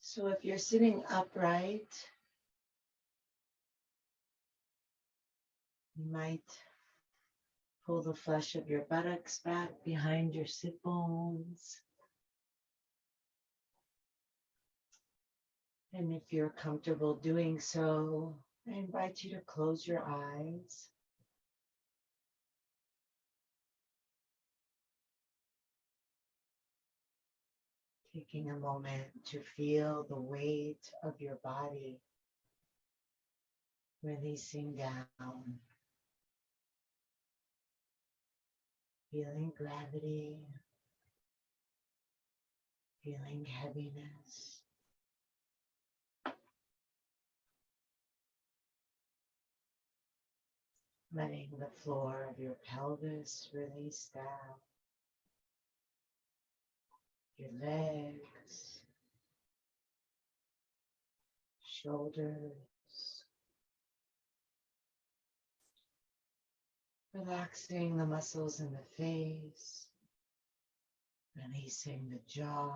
So if you're sitting upright, you might pull the flesh of your buttocks back behind your sit bones. And if you're comfortable doing so, I invite you to close your eyes. Taking a moment to feel the weight of your body releasing down, feeling gravity, feeling heaviness. Letting the floor of your pelvis release down, your legs, shoulders, relaxing the muscles in the face, releasing the jaw,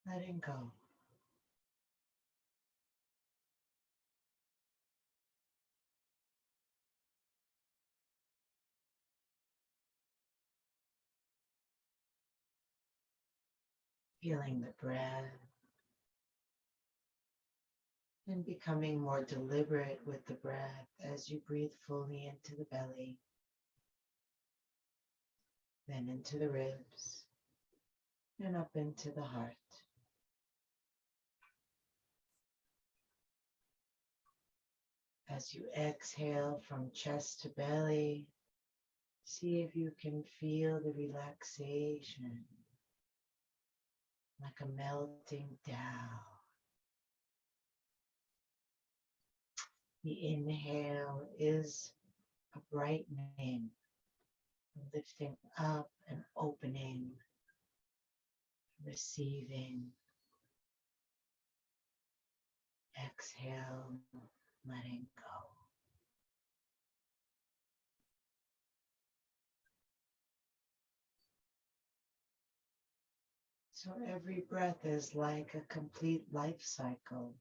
letting go. Feeling the breath and becoming more deliberate with the breath as you breathe fully into the belly, then into the ribs, and up into the heart. As you exhale from chest to belly, see if you can feel the relaxation, like a melting down. The inhale is a brightening, lifting up and opening, receiving. Exhale, letting go. So every breath is like a complete life cycle,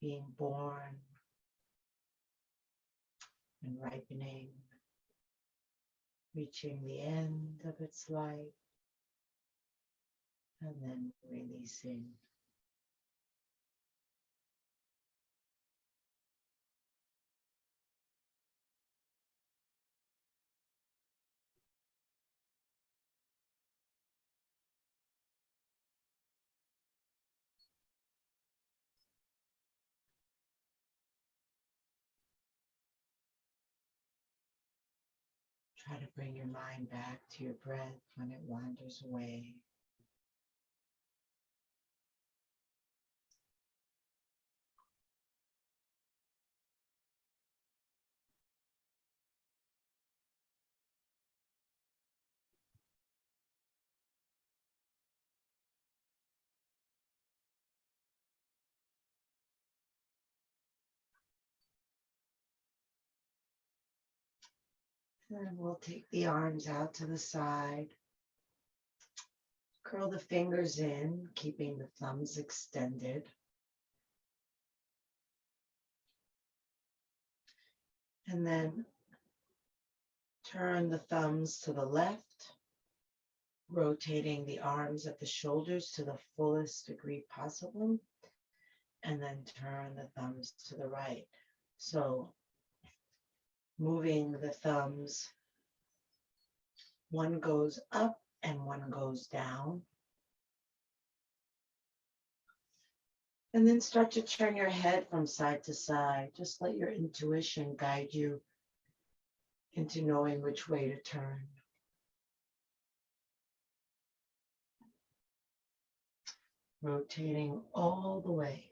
being born and ripening, reaching the end of its life, and then releasing. Try to bring your mind back to your breath when it wanders away. And we'll take the arms out to the side. Curl the fingers in, keeping the thumbs extended. And then turn the thumbs to the left, rotating the arms at the shoulders to the fullest degree possible. And then turn the thumbs to the right. So moving the thumbs, one goes up and one goes down. And then start to turn your head from side to side. Just let your intuition guide you into knowing which way to turn. Rotating all the way.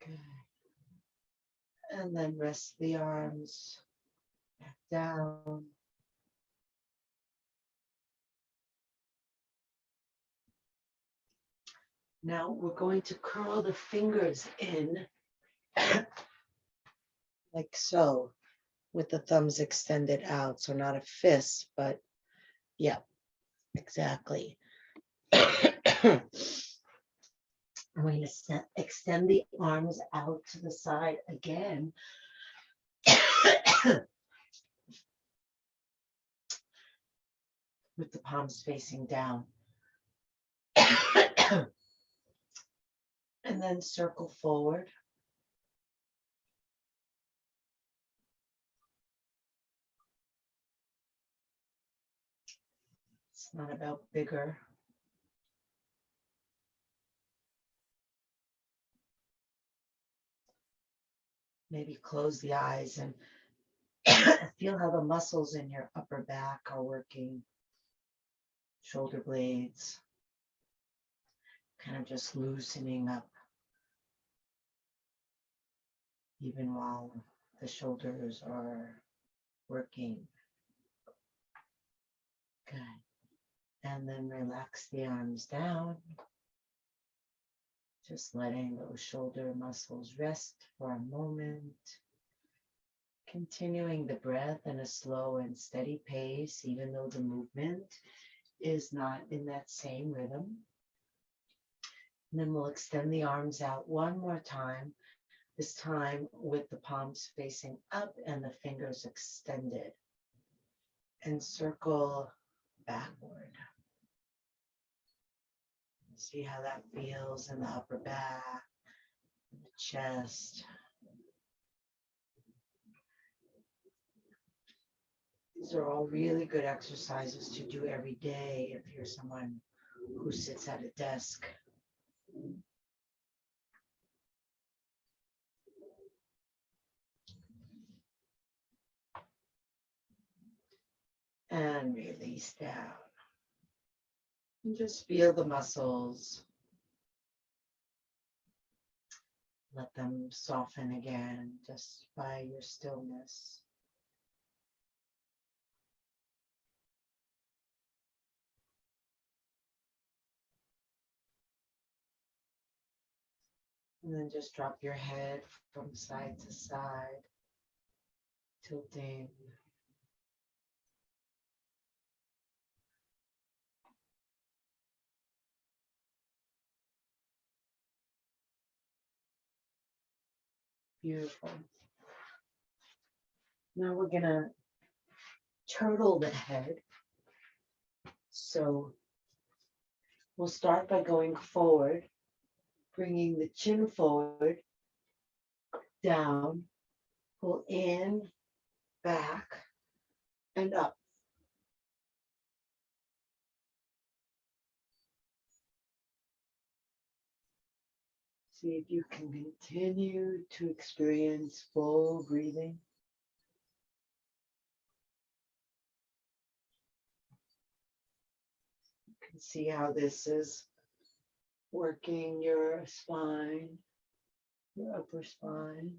Good. And then rest the arms back down. Now we're going to curl the fingers in like so, with the thumbs extended out. So not a fist, but yeah, exactly. I'm going to extend the arms out to the side again. With the palms facing down. And then circle forward. It's not about bigger. Maybe close the eyes and feel how the muscles in your upper back are working. Shoulder blades, kind of just loosening up, even while the shoulders are working. Good. And then relax the arms down. Just letting those shoulder muscles rest for a moment. Continuing the breath in a slow and steady pace, even though the movement is not in that same rhythm. And then we'll extend the arms out one more time, this time with the palms facing up and the fingers extended. And circle backward. See how that feels in the upper back, in the chest. These are all really good exercises to do every day if you're someone who sits at a desk. And release down. And just feel the muscles. Let them soften again just by your stillness. And then just drop your head from side to side, tilting. Beautiful. Now we're gonna turtle the head. So we'll start by going forward, bringing the chin forward, down, pull in, back, and up. See if you can continue to experience full breathing. You can see how this is working your spine, your upper spine.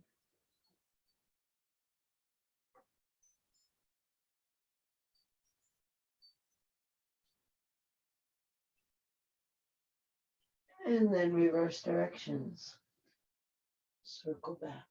And then reverse directions. Circle back.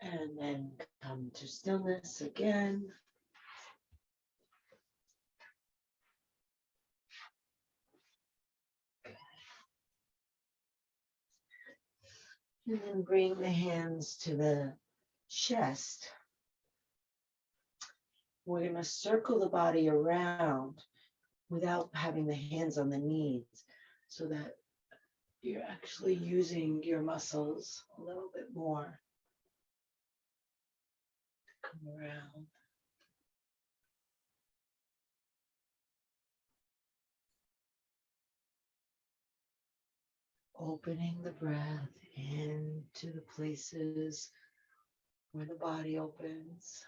And then come to stillness again. And then bring the hands to the chest. We're going to circle the body around without having the hands on the knees so that you're actually using your muscles a little bit more. Come around. Opening the breath into the places where the body opens.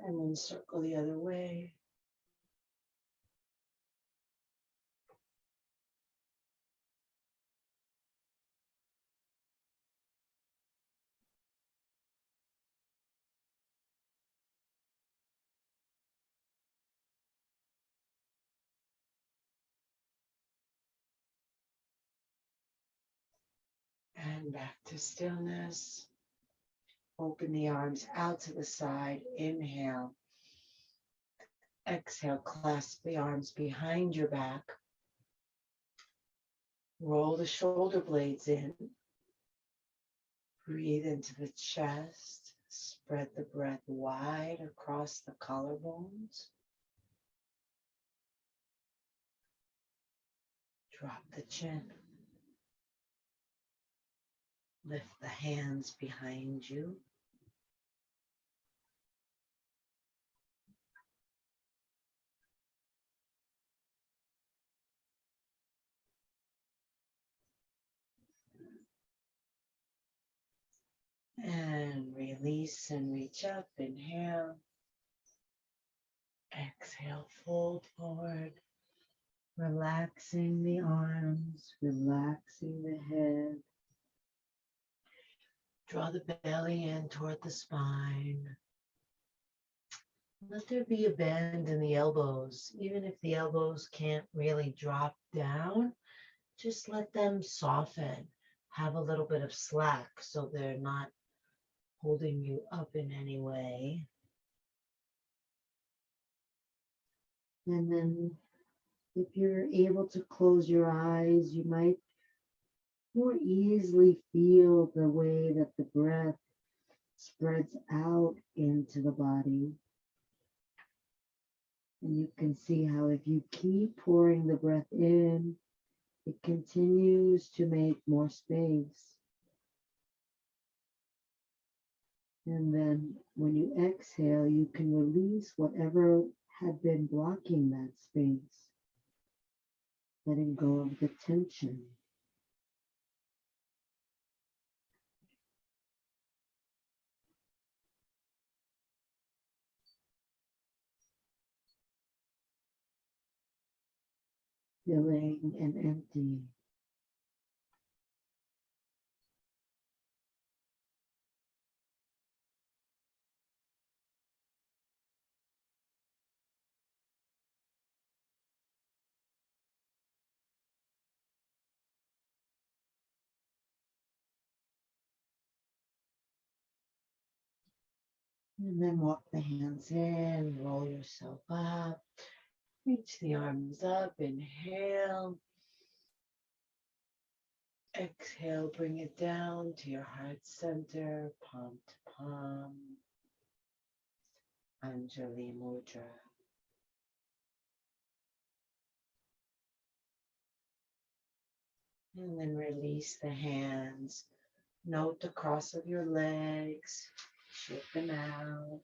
And then circle the other way. And back to stillness. Open the arms out to the side. Inhale. Exhale, clasp the arms behind your back. Roll the shoulder blades in. Breathe into the chest. Spread the breath wide across the collarbones. Drop the chin. Lift the hands behind you. And release and reach up. Inhale. Exhale, fold forward. Relaxing the arms, relaxing the head. Draw the belly in toward the spine. Let there be a bend in the elbows. Even if the elbows can't really drop down, just let them soften. Have a little bit of slack so they're not holding you up in any way. And then if you're able to close your eyes, you might more easily feel the way that the breath spreads out into the body. And you can see how if you keep pouring the breath in, it continues to make more space. And then when you exhale, you can release whatever had been blocking that space, letting go of the tension. Filling and emptying. And then walk the hands in, roll yourself up, reach the arms up, inhale. Exhale, bring it down to your heart center, palm to palm, Anjali Mudra. And then release the hands. Note the cross of your legs, shift them out.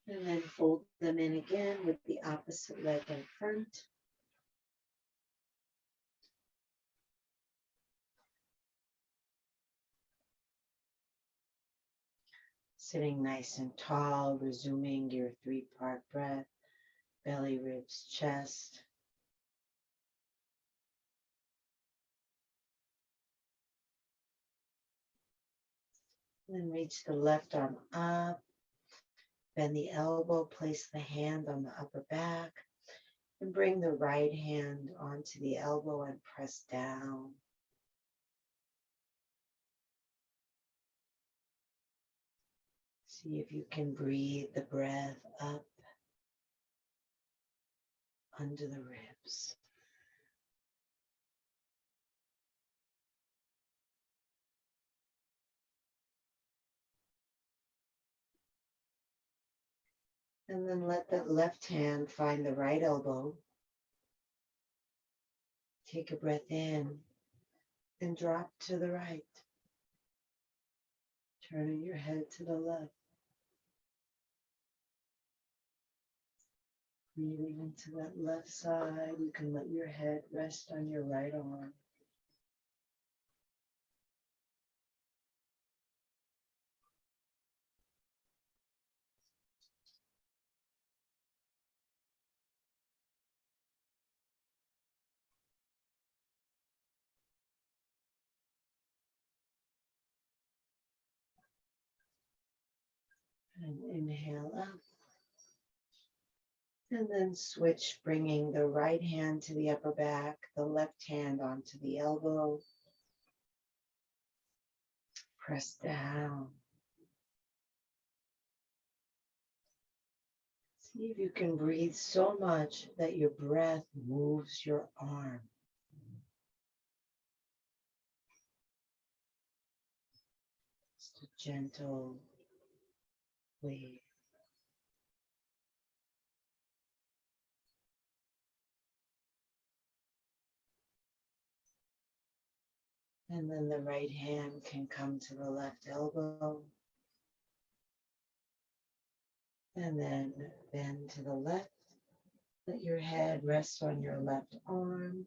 And then fold them in again with the opposite leg in front. Sitting nice and tall, resuming your 3-part breath, belly, ribs, chest. Then reach the left arm up, bend the elbow, place the hand on the upper back, and bring the right hand onto the elbow and press down. See if you can breathe the breath up under the ribs. And then let that left hand find the right elbow. Take a breath in and drop to the right. Turning your head to the left. Breathing into that left side. You can let your head rest on your right arm. And inhale up. And then switch, bringing the right hand to the upper back, the left hand onto the elbow. Press down. See if you can breathe so much that your breath moves your arm. Just a gentle wave. And then the right hand can come to the left elbow. And then bend to the left. Let your head rest on your left arm.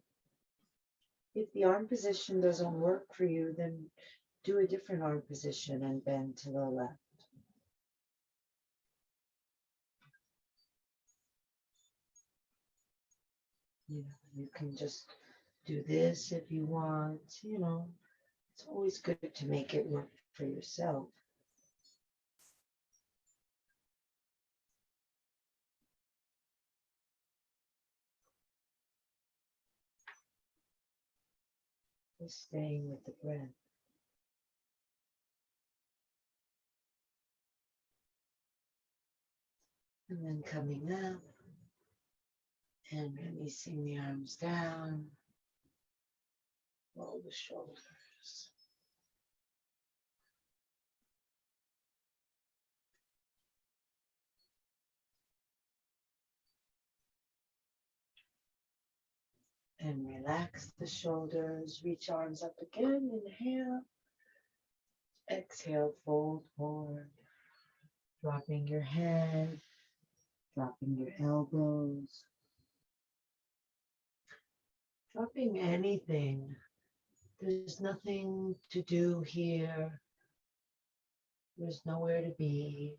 If the arm position doesn't work for you, then do a different arm position and bend to the left. You can just do this if you want, It's always good to make it work for yourself. Just staying with the breath. And then coming up and releasing the arms down. Roll the shoulders. And relax the shoulders. Reach arms up again. Inhale. Exhale, fold forward. Dropping your head. Dropping your elbows. Dropping anything. There's nothing to do here. There's nowhere to be.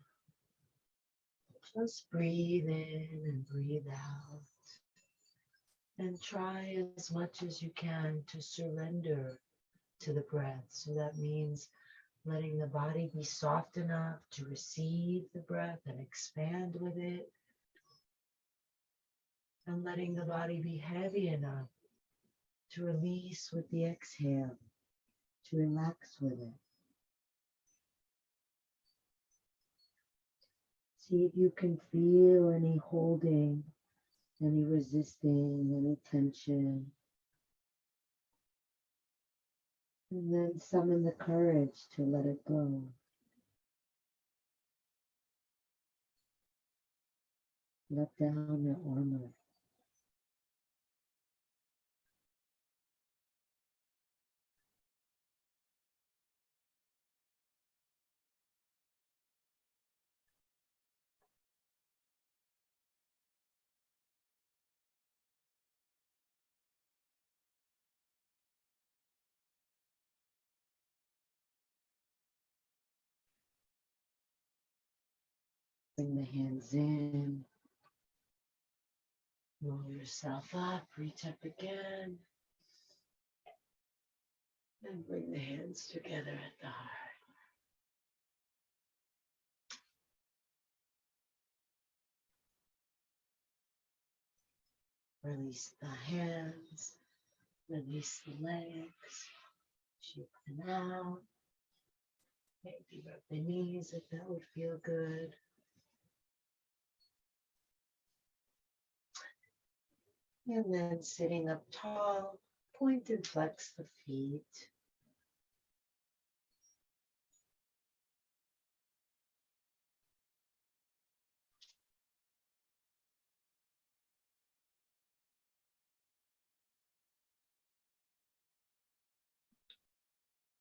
Just breathe in and breathe out. And try as much as you can to surrender to the breath. So that means letting the body be soft enough to receive the breath and expand with it. And letting the body be heavy enough to release with the exhale, to relax with it. See if you can feel any holding, any resisting, any tension. And then summon the courage to let it go. Let down your armor. Bring the hands in. Roll yourself up. Reach up again. And bring the hands together at the heart. Release the hands. Release the legs. Shake them out. Maybe rub the knees if that would feel good. And then sitting up tall, point and flex the feet.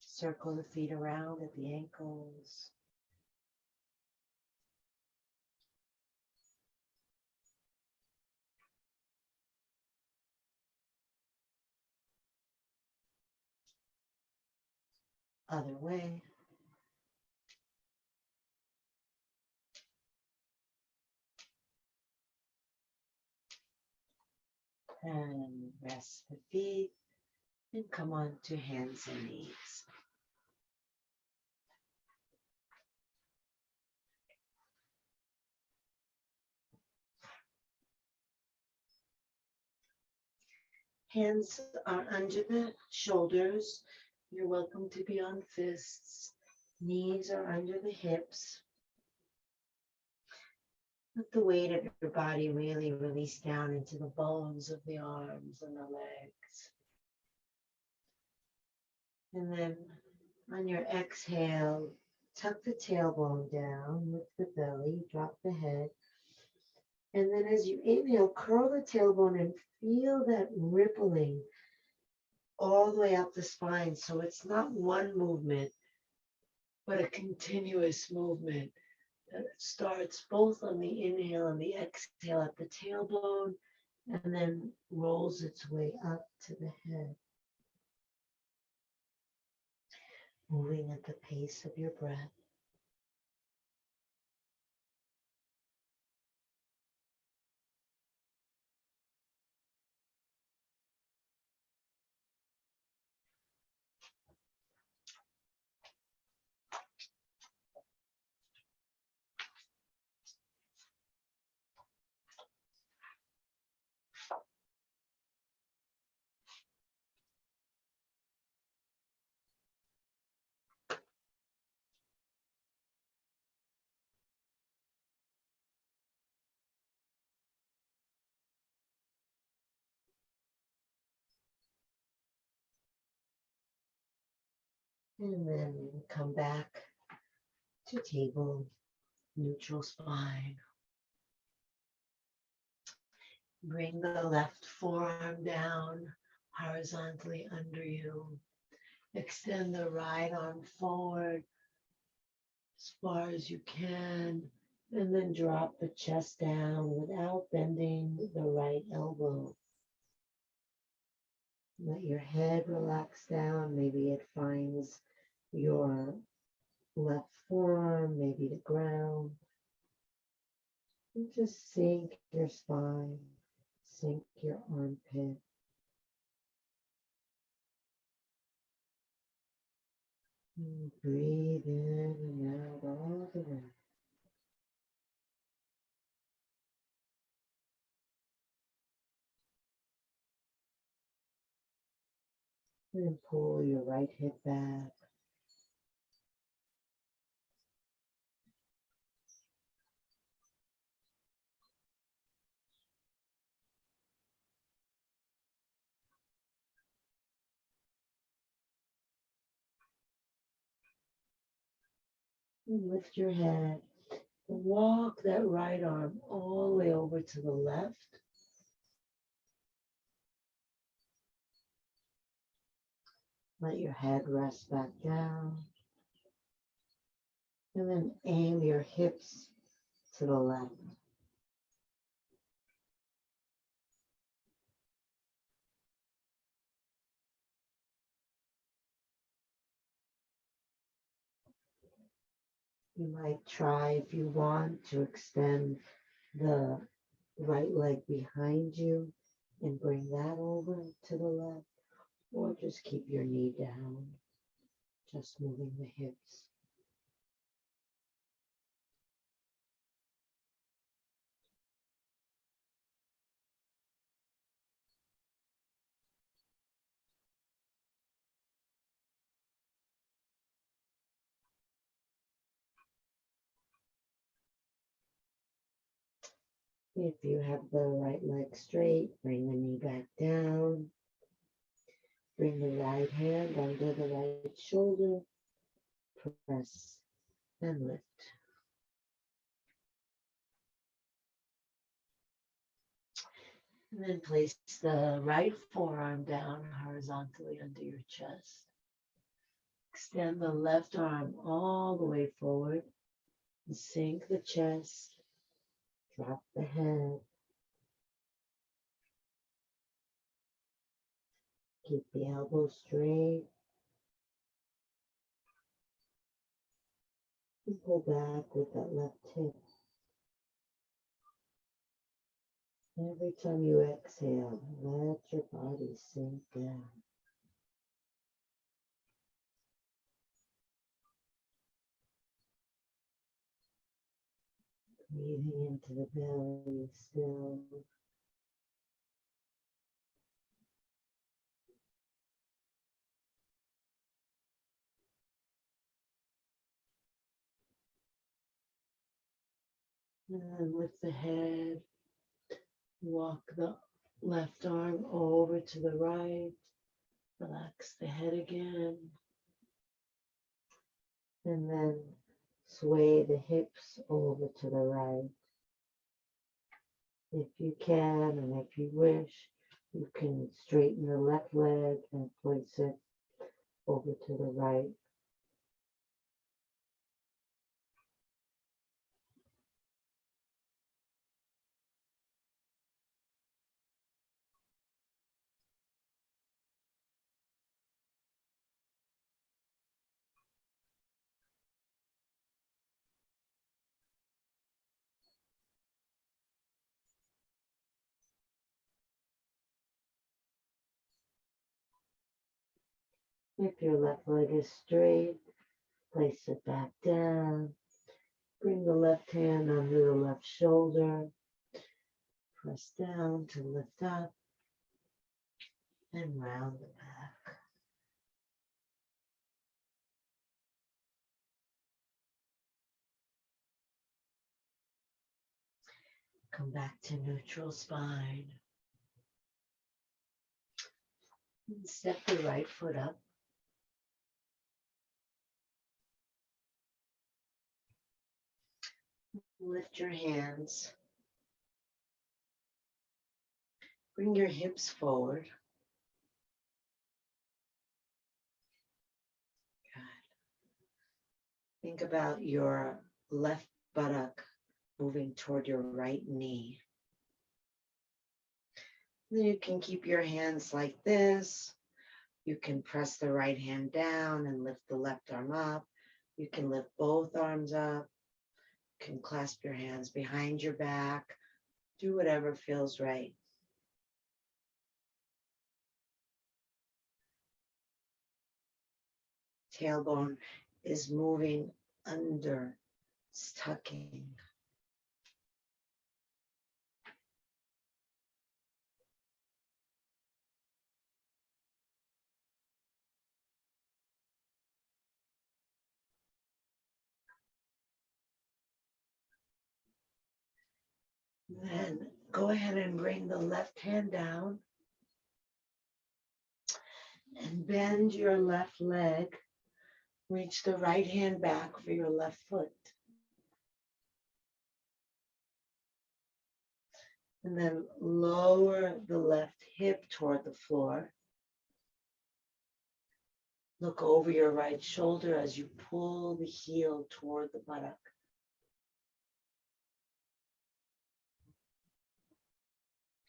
Circle the feet around at the ankles. Other way. And rest the feet and come on to hands and knees. Hands are under the shoulders. You're welcome to be on fists. Knees are under the hips. Let the weight of your body really release down into the bones of the arms and the legs. And then on your exhale, tuck the tailbone down, lift the belly, drop the head. And then as you inhale, curl the tailbone and feel that rippling all the way up the spine. So it's not one movement, but a continuous movement that starts both on the inhale and the exhale at the tailbone and then rolls its way up to the head. Moving at the pace of your breath. And then come back to table, neutral spine. Bring the left forearm down horizontally under you. Extend the right arm forward as far as you can, and then drop the chest down without bending the right elbow. Let your head relax down. Maybe it finds your left forearm, maybe the ground. And just sink your spine, sink your armpit. And breathe in and out all the way. And pull your right hip back. And lift your head. Walk that right arm all the way over to the left. Let your head rest back down. And then aim your hips to the left. You might try, if you want, to extend the right leg behind you and bring that over to the left, or just keep your knee down, just moving the hips. If you have the right leg straight, bring the knee back down. Bring the right hand under the right shoulder. Press and lift. And then place the right forearm down horizontally under your chest. Extend the left arm all the way forward. And sink the chest. Drop the head. Keep the elbows straight. And pull back with that left hip. Every time you exhale, let your body sink down. Breathing into the belly still. And then with the head, walk the left arm over to the right. Relax the head again. And then sway the hips over to the right. If you can and if you wish, you can straighten the left leg and place it over to the right. If your left leg is straight, place it back down. Bring the left hand under the left shoulder. Press down to lift up and round the back. Come back to neutral spine. And step the right foot up. Lift your hands. Bring your hips forward. Good. Think about your left buttock moving toward your right knee. Then you can keep your hands like this. You can press the right hand down and lift the left arm up. You can lift both arms up. You can clasp your hands behind your back. Do whatever feels right. Tailbone is moving under, it's tucking. Then go ahead and bring the left hand down and bend your left leg. Reach the right hand back for your left foot. And then lower the left hip toward the floor. Look over your right shoulder as you pull the heel toward the buttock.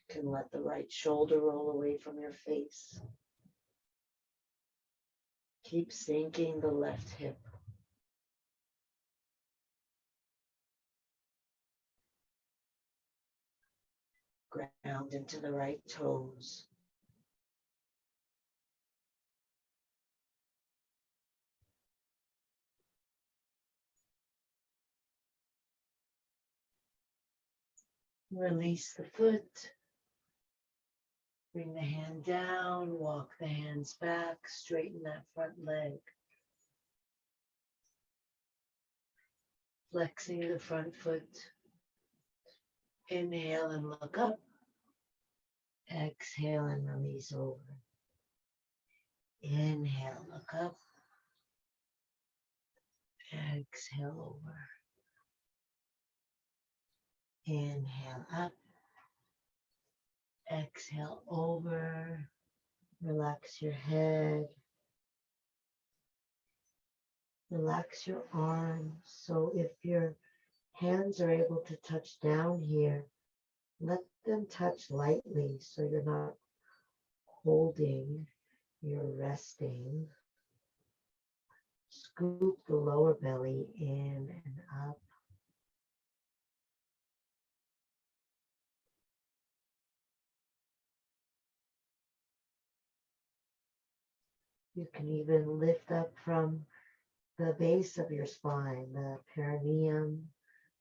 You can let the right shoulder roll away from your face. Keep sinking the left hip. Ground into the right toes. Release the foot. Bring the hand down, walk the hands back, straighten that front leg. Flexing the front foot. Inhale and look up. Exhale and release over. Inhale, look up. Exhale over. Inhale up. Exhale over. Relax your head. Relax your arms. So if your hands are able to touch down here, let them touch lightly so you're not holding, you're resting. Scoop the lower belly in and up. You can even lift up from the base of your spine, the perineum,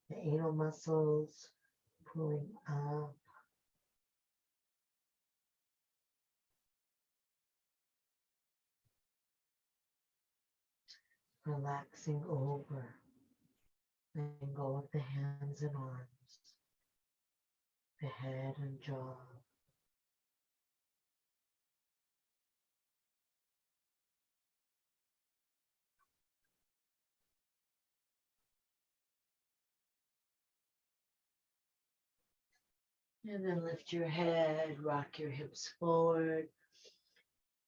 the anal muscles, pulling up. Relaxing over. Letting go of the hands and arms, the head and jaw. And then lift your head, rock your hips forward.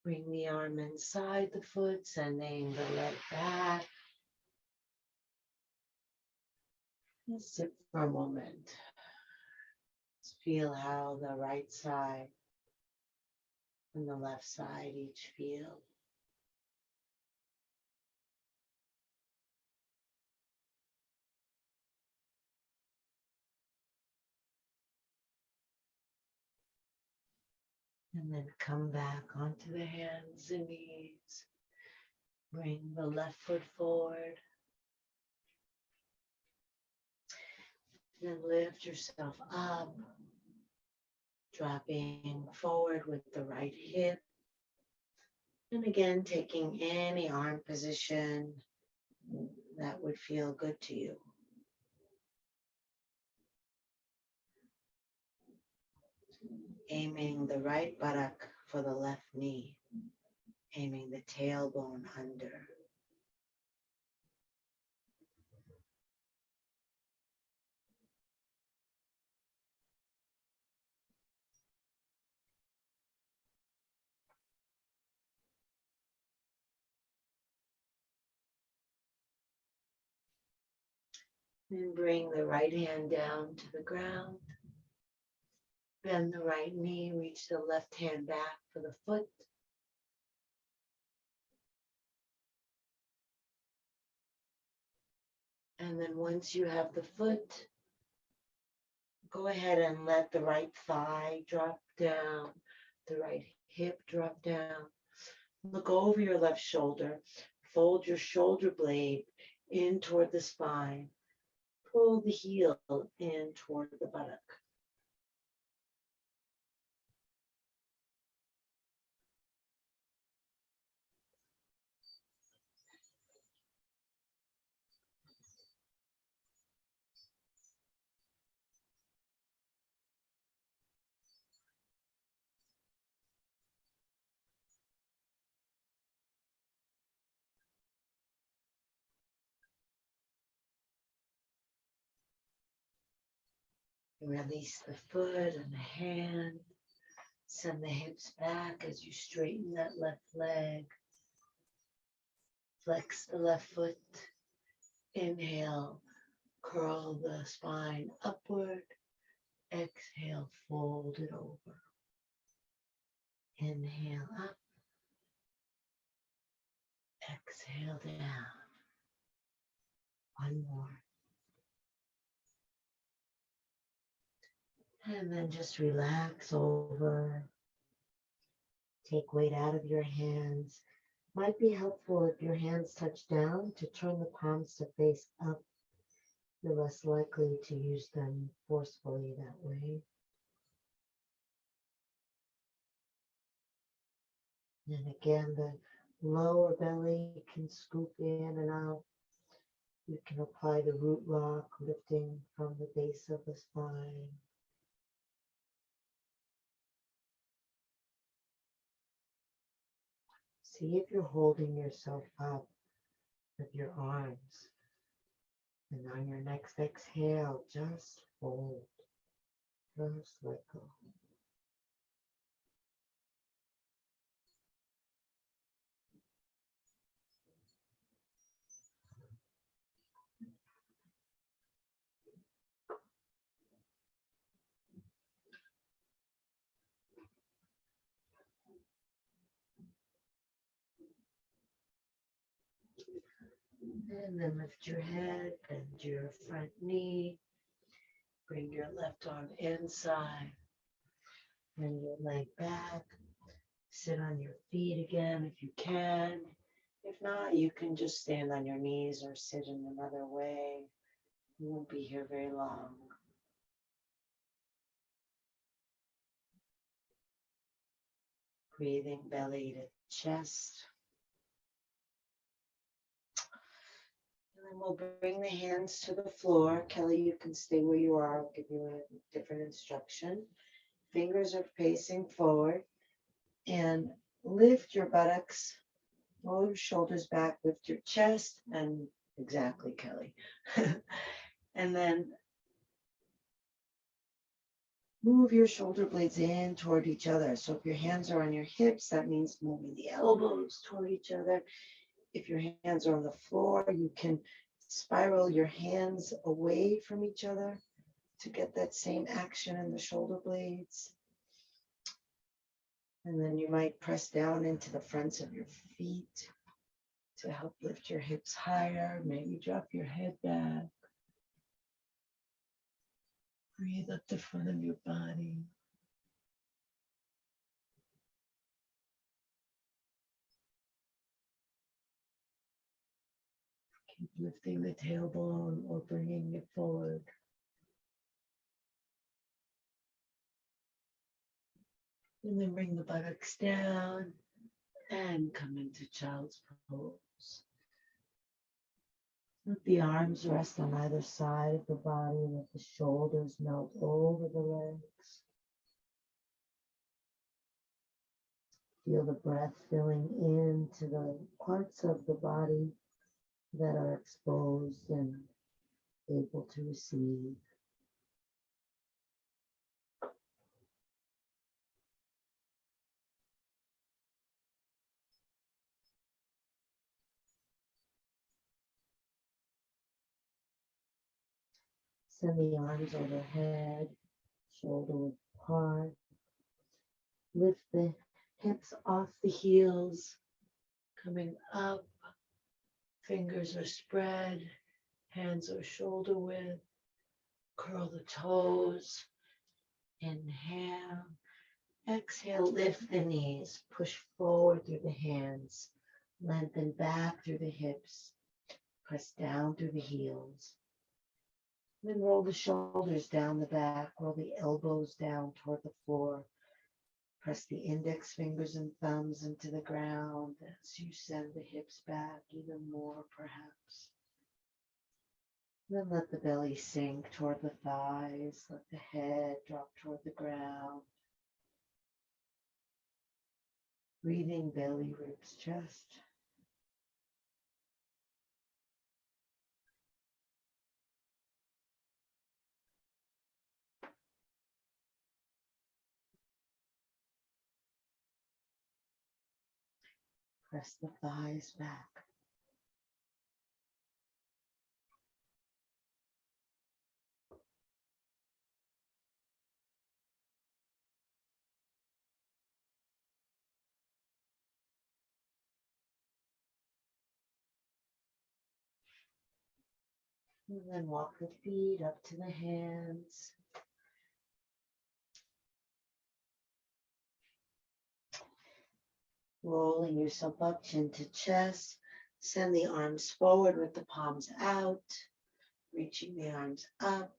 Bring the arm inside the foot, sending the leg back. And sit for a moment. Just feel how the right side and the left side each feel. And then come back onto the hands and knees. Bring the left foot forward. Then lift yourself up, dropping forward with the right hip. And again, taking any arm position that would feel good to you. Aiming the right buttock for the left knee. Aiming the tailbone under. Then bring the right hand down to the ground. Bend the right knee, reach the left hand back for the foot. And then once you have the foot, go ahead and let the right thigh drop down, the right hip drop down. Look over your left shoulder. Fold your shoulder blade in toward the spine. Pull the heel in toward the buttock. Release the foot and the hand. Send the hips back as you straighten that left leg. Flex the left foot. Inhale, curl the spine upward. Exhale, fold it over. Inhale up. Exhale down. One more. And then just relax over. Take weight out of your hands. Might be helpful if your hands touch down to turn the palms to face up. You're less likely to use them forcefully that way. And again, the lower belly can scoop in and out. You can apply the root rock, lifting from the base of the spine. see if you're holding yourself up with your arms. And on your next exhale, just fold. Just let go. And then lift your head, bend your front knee, bring your left arm inside, bring your leg back, sit on your feet again if you can. If not, you can just stand on your knees or sit in another way. You won't be here very long. Breathing belly to chest. And then we'll bring the hands to the floor. Kelly, you can stay where you are. I'll give you a different instruction. Fingers are facing forward. And lift your buttocks, roll your shoulders back, lift your chest, and exactly, Kelly. And then move your shoulder blades in toward each other. So if your hands are on your hips, that means moving the elbows toward each other. If your hands are on the floor, you can spiral your hands away from each other to get that same action in the shoulder blades. And then you might press down into the fronts of your feet to help lift your hips higher. Maybe drop your head back. Breathe up the front of your body. Keep lifting the tailbone or bringing it forward. And then bring the buttocks down and come into child's pose. Let the arms rest on either side of the body. Let the shoulders melt over the legs. Feel the breath filling into the parts of the body that are exposed and able to receive. Send the arms overhead, shoulder width apart. Lift the hips off the heels, coming up. Fingers are spread, hands are shoulder width. Curl the toes. Inhale. Exhale, lift the knees. Push forward through the hands. Lengthen back through the hips. Press down through the heels. Then roll the shoulders down the back. Roll the elbows down toward the floor. Press the index fingers and thumbs into the ground as you send the hips back even more, perhaps. Then let the belly sink toward the thighs. Let the head drop toward the ground. Breathing belly, ribs, chest. Press the thighs back. And then walk the feet up to the hands. Rolling yourself up, chin to chest. Send the arms forward with the palms out. Reaching the arms up.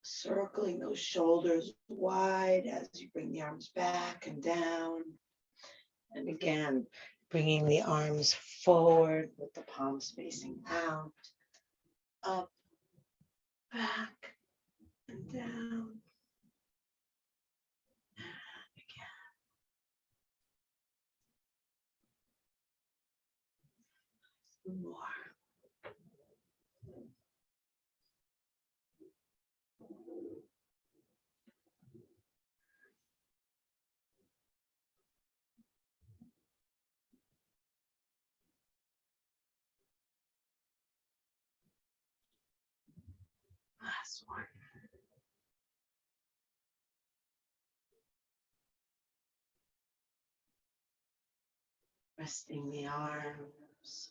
Circling those shoulders wide as you bring the arms back and down. And again, bringing the arms forward with the palms facing out. Up, back, and down. And again. More. Last one. Resting the arms.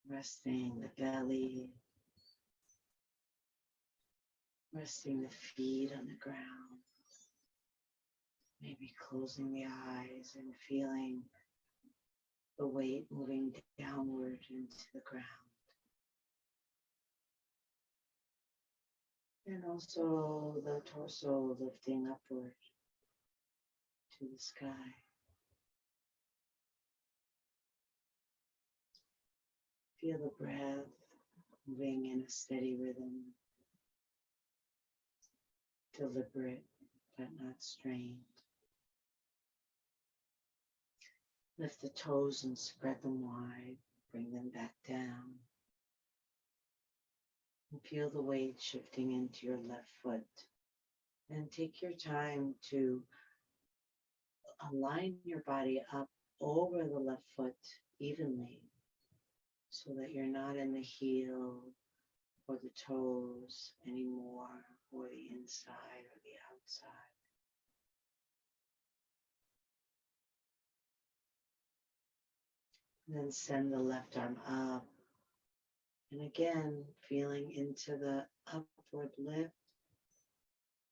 Resting the belly. Resting the feet on the ground. Maybe closing the eyes and feeling the weight moving downward into the ground. And also the torso lifting upward to the sky. Feel the breath moving in a steady rhythm, deliberate but not strained. Lift the toes and spread them wide, bring them back down. And feel the weight shifting into your left foot. And take your time to align your body up over the left foot evenly so that you're not in the heel or the toes anymore, or the inside or the outside. And then send the left arm up. And again, feeling into the upward lift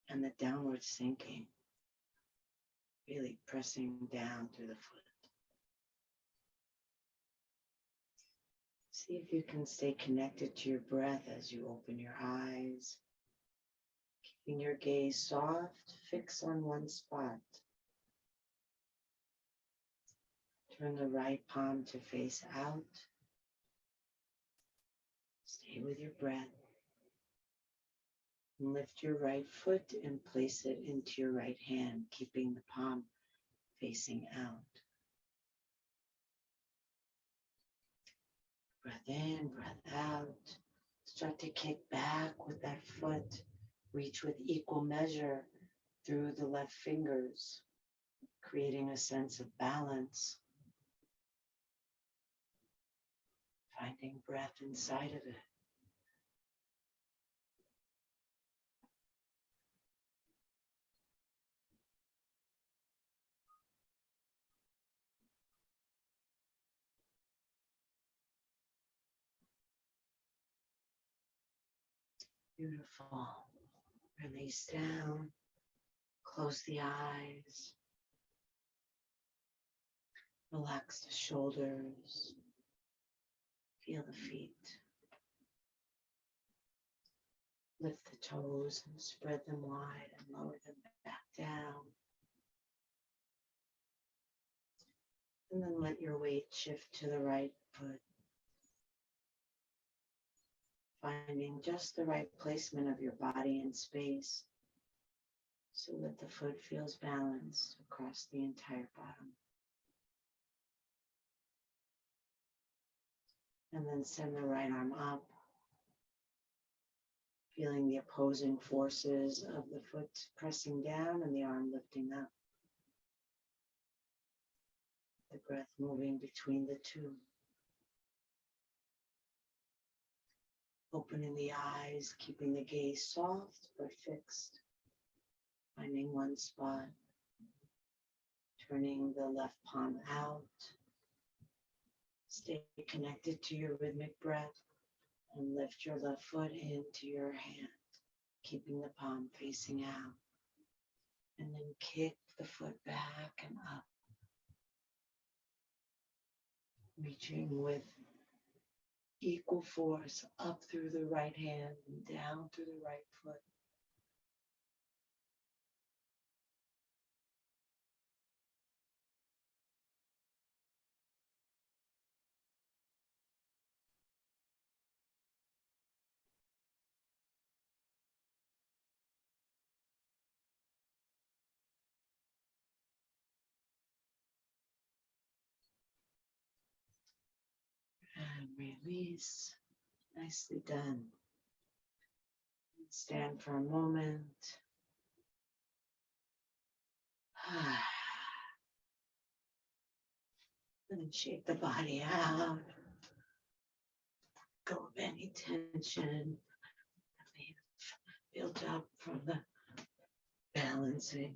and the downward sinking. Really pressing down through the foot. See if you can stay connected to your breath as you open your eyes. Keeping your gaze soft, fix on one spot. Turn the right palm to face out. Stay with your breath. And lift your right foot and place it into your right hand, keeping the palm facing out. Breath in, breath out. Start to kick back with that foot. Reach with equal measure through the left fingers, creating a sense of balance. Finding breath inside of it. Beautiful. Release down. Close the eyes. Relax the shoulders. Feel the feet. Lift the toes and spread them wide and lower them back down. And then let your weight shift to the right foot. Finding just the right placement of your body in space so that the foot feels balanced across the entire bottom. And then send the right arm up, feeling the opposing forces of the foot pressing down and the arm lifting up. The breath moving between the two. Opening the eyes, keeping the gaze soft but fixed. Finding one spot. Turning the left palm out. Stay connected to your rhythmic breath and lift your left foot into your hand, keeping the palm facing out. And then kick the foot back and up. Reaching with equal force up through the right hand and down through the right foot. Release. Nicely done. Stand for a moment. And then shake the body out. Go of any tension that may have built up from the balancing.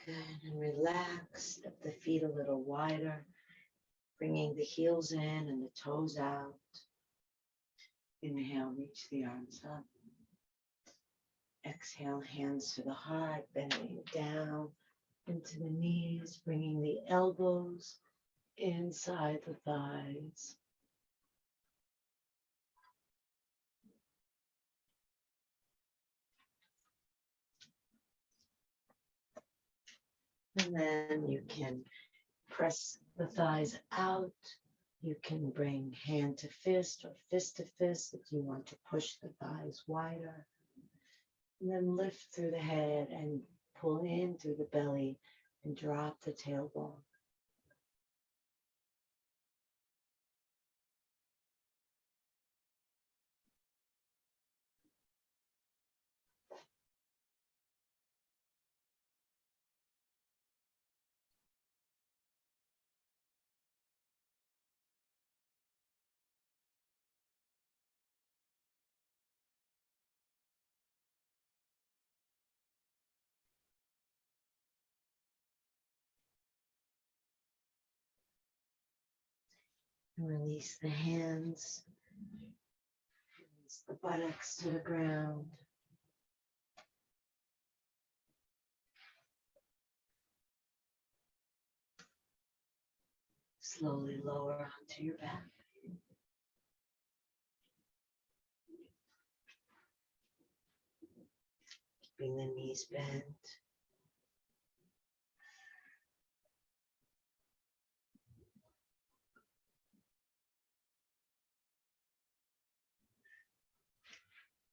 Good, and relax. Step the feet a little wider, bringing the heels in and the toes out. Inhale, reach the arms up. Exhale, hands to the heart, bending down into the knees, bringing the elbows inside the thighs. And then you can press the thighs out. You can bring hand to fist or fist to fist if you want to push the thighs wider. And then lift through the head and pull in through the belly and drop the tailbone. And release the hands. Release the buttocks to the ground. Slowly lower onto your back. Keeping the knees bent.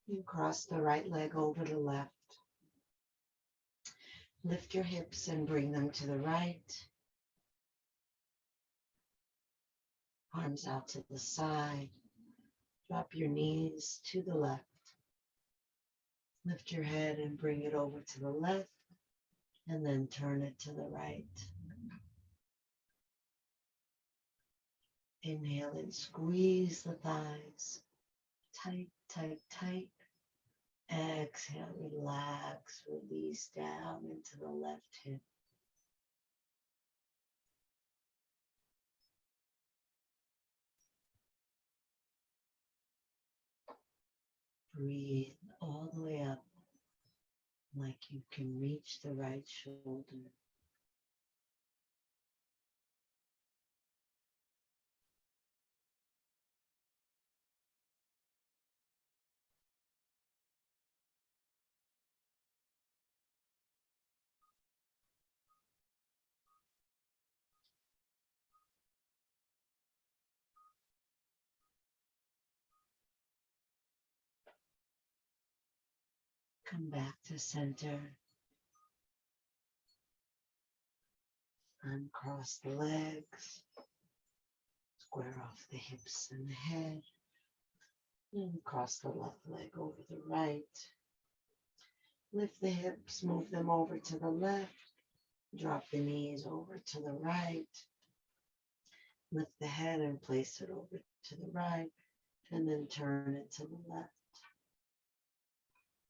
You cross the right leg over the left. Lift your hips and bring them to the right. Arms out to the side. Drop your knees to the left. Lift your head and bring it over to the left, and then turn it to the right. Inhale and squeeze the thighs. Tight, tight, tight. Exhale, relax, release down into the left hip. Breathe all the way up like you can reach the right shoulder. Come back to center. Uncross the legs. Square off the hips and the head. And cross the left leg over the right. Lift the hips, move them over to the left. Drop the knees over to the right. Lift the head and place it over to the right. And then turn it to the left.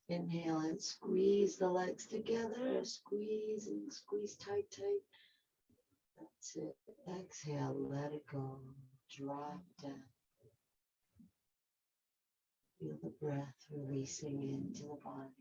Inhale and squeeze the legs together. Squeeze and squeeze tight, tight. That's it. Exhale, let it go. Drop down. Feel the breath releasing into the body.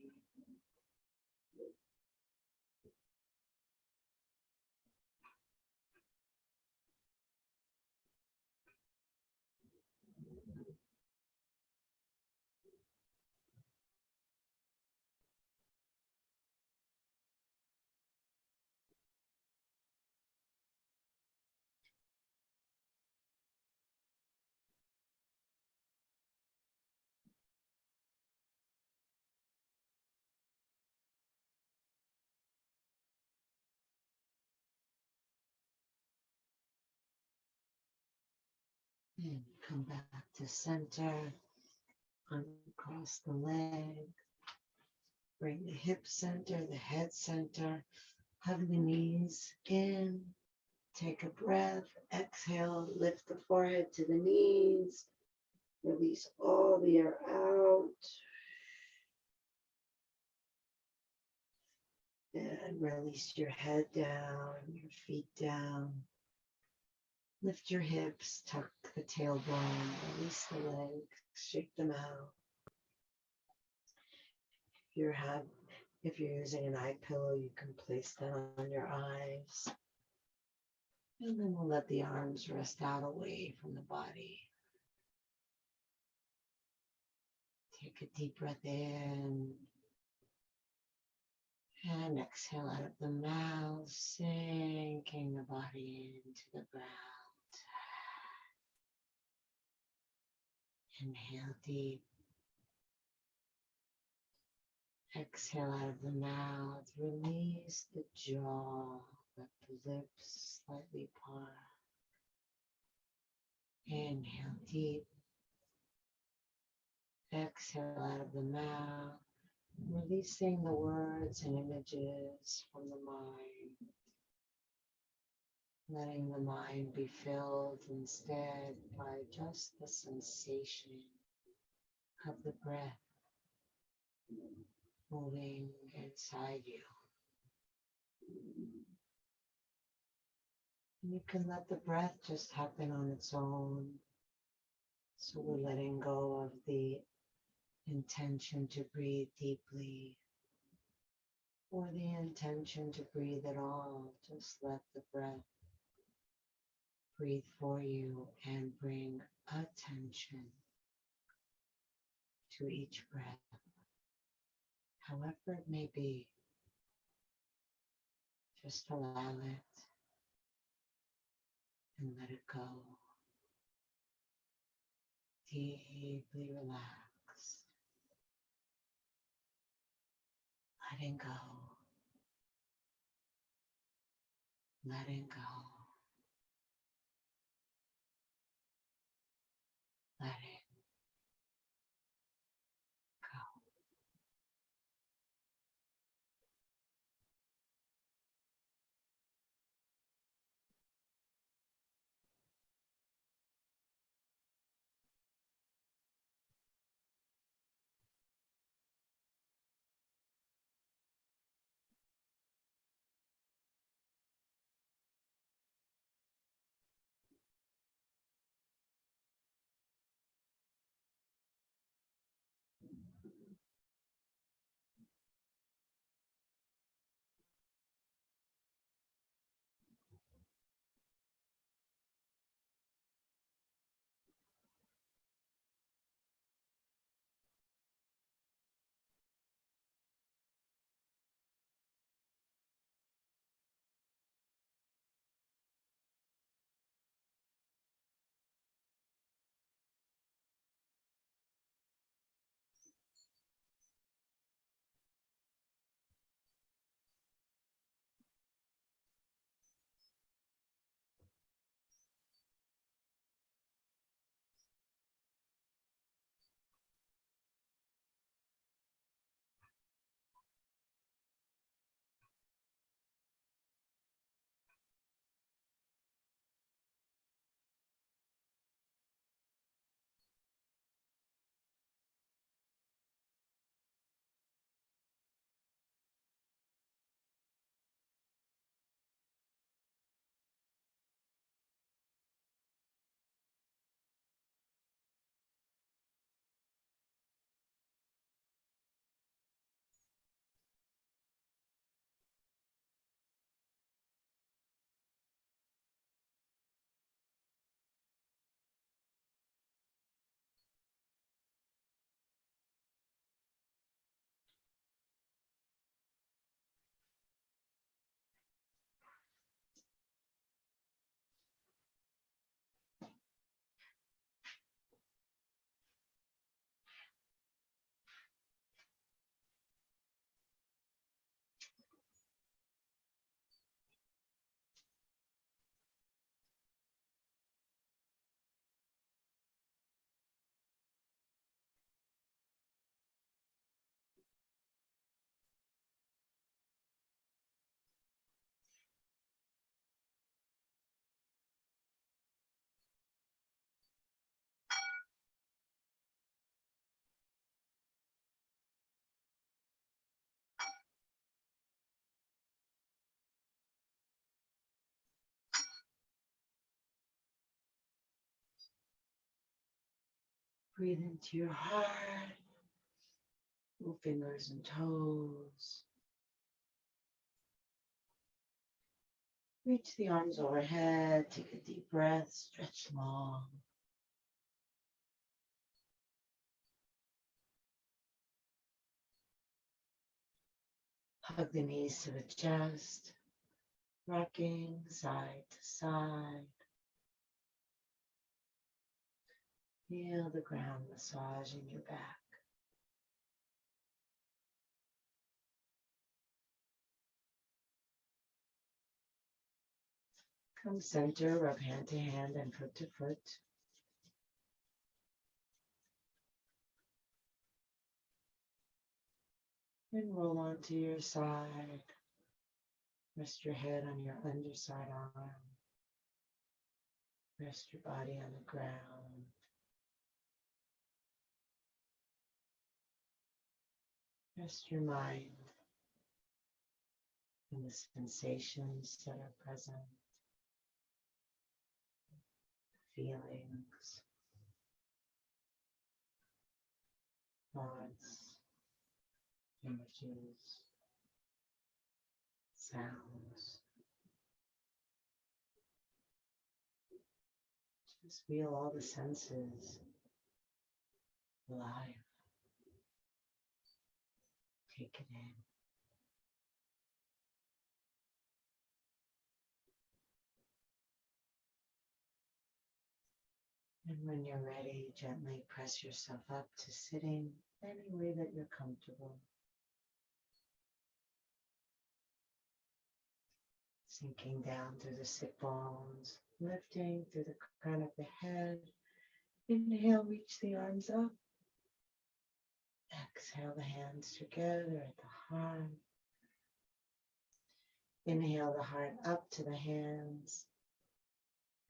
And come back to center. Uncross the leg. Bring the hip center, the head center. Hug the knees in. Take a breath. Exhale. Lift the forehead to the knees. Release all the air out. And release your head down, your feet down. Lift your hips, tuck the tailbone, release the legs, shake them out. If you're using an eye pillow, you can place that on your eyes. And then we'll let the arms rest out away from the body. Take a deep breath in. And exhale out of the mouth, sinking the body into the ground. Inhale deep. Exhale out of the mouth. Release the jaw. Let the lips slightly part. Inhale deep. Exhale out of the mouth. Releasing the words and images from the mind. Letting the mind be filled instead by just the sensation of the breath moving inside you. And you can let the breath just happen on its own. So we're letting go of the intention to breathe deeply or the intention to breathe at all. Just let the breath breathe for you and bring attention to each breath, however it may be. Just allow it and let it go. Deeply relaxed. Letting go. Letting go. Letting Breathe into your heart. Move fingers and toes. Reach the arms overhead. Take a deep breath. Stretch long. Hug the knees to the chest. Rocking side to side. Feel the ground massaging your back. Come center, rub hand to hand and foot to foot. And roll onto your side. Rest your head on your underside arm. Rest your body on the ground. Rest your mind in the sensations that are present, feelings, thoughts, images, sounds. Just feel all the senses alive. Take it in. And when you're ready, gently press yourself up to sitting any way that you're comfortable. Sinking down through the sit bones, lifting through the crown of the head. Inhale, reach the arms up. Exhale the hands together at the heart. Inhale the heart up to the hands.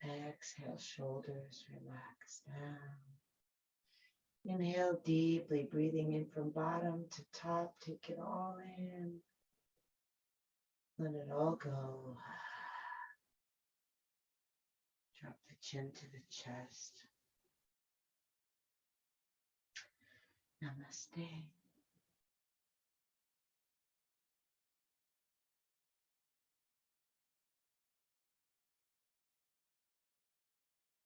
Exhale, shoulders relax down. Inhale deeply, breathing in from bottom to top. Take it all in. Let it all go. Drop the chin to the chest. Namaste.